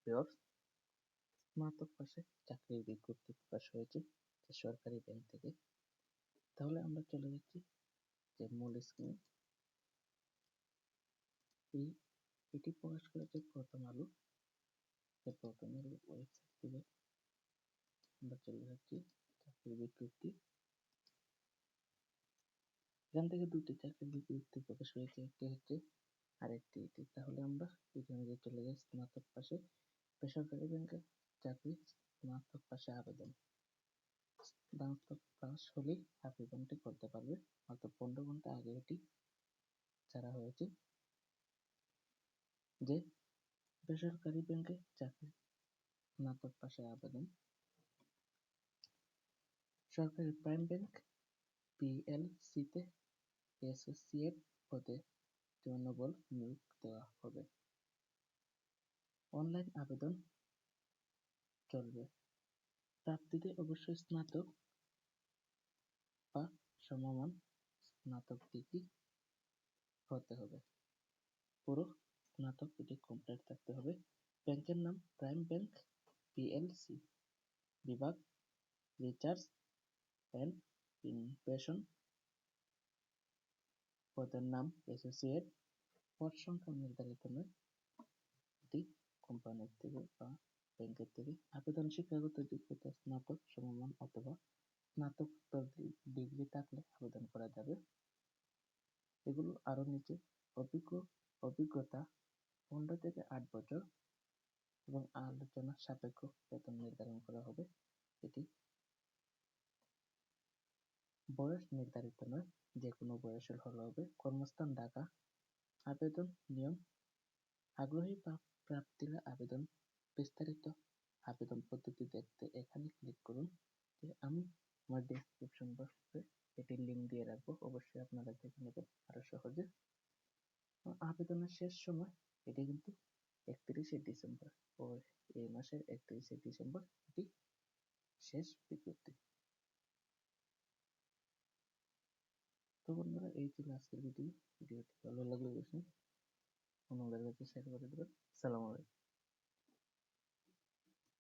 Viewers, স্নাতক পাশে চাকরির বিজ্ঞপ্তি প্রকাশ হয়েছে যে সরকারি ব্যাংক থেকে। তাহলে আমরা চলে যাচ্ছি যে মূল স্ক্রিনে। এটি প্রকাশ করেছে প্রথম আলো। প্রথম আলো ওয়েবসাইট থেকে আমরা চলে যাচ্ছি চাকরির বিজ্ঞপ্তি। এখান থেকে দুটি চাকরির বিজ্ঞপ্তি প্রকাশ হয়েছে, একটি হচ্ছে আরেকটি এটি। তাহলে আমরা এখানে চলে যাই স্নাতক পাশে বেসরকারি ব্যাংকে চাকরি, স্নাতক পাশে আবেদন। স্নাতক পাস হলেই আবেদনটি করতে পারবে, মাত্র 15 ঘন্টা আগে এটি ছাড়া হয়েছে যে বেসরকারি ব্যাংকে চাকরি, স্নাতক পাশে আবেদন। সরকারি প্রাইম ব্যাংক পিএলসিতে অ্যাসোসিয়েট পদে জনবল নিয়োগ দেওয়া হবে। অনলাইন আবেদন চলবে। প্রার্থীদের অবশ্যই স্নাতক বা সমমান স্নাতক ডিগ্রি হতে হবে। পুরো স্নাতক ডিগ্রি কমপ্লিট থাকতে হবে। ব্যাংকের নাম প্রাইম ব্যাংক পিএলসি। বিভাগ রিসার্চ অ্যান্ড ইনোভেশন। পদের নাম অ্যাসোসিয়েট। পদ সংখ্যা নির্ধারিত নয়, এটি কোম্পানির থেকে বা ব্যাংকের থেকে। আবেদন শিক্ষাগত যোগ্যতা স্নাতক সমমান অথবা স্নাতকোত্তর ডিগ্রি থাকলে আবেদন করা যাবে। এগুলো আরো নিচে অভিজ্ঞতা 15 থেকে 8 বছর এবং আলোচনা সাপেক্ষ বেতন নির্ধারণ করা হবে। এটি বয়স নির্ধারিত নয়, যে কোনো বয়সের হলে হবে। কর্মস্থান ঢাকা। আবেদন নিয়ম। আগ্রহী প্রার্থীরা আবেদন বিস্তারিত আবেদন পদ্ধতি দেখতে এখানে ক্লিক করুন। আমি আমার ডেসক্রিপশন বক্সে এটির লিঙ্ক দিয়ে রাখবো, অবশ্যই আপনারা দেখে নেবেন আরো সহজে। আবেদনের শেষ সময় এটি কিন্তু 31শে ডিসেম্বর, ও এই মাসের 31শে ডিসেম্বর এটি শেষ বিজ্ঞপ্তি। তো বন্ধুরা, এই ছিল আজকের ভিডিওটি ভালো লাগলে অবশ্যই অন্যদের কাছে শেয়ার করে দেবেন। সালাম আলাইকুম।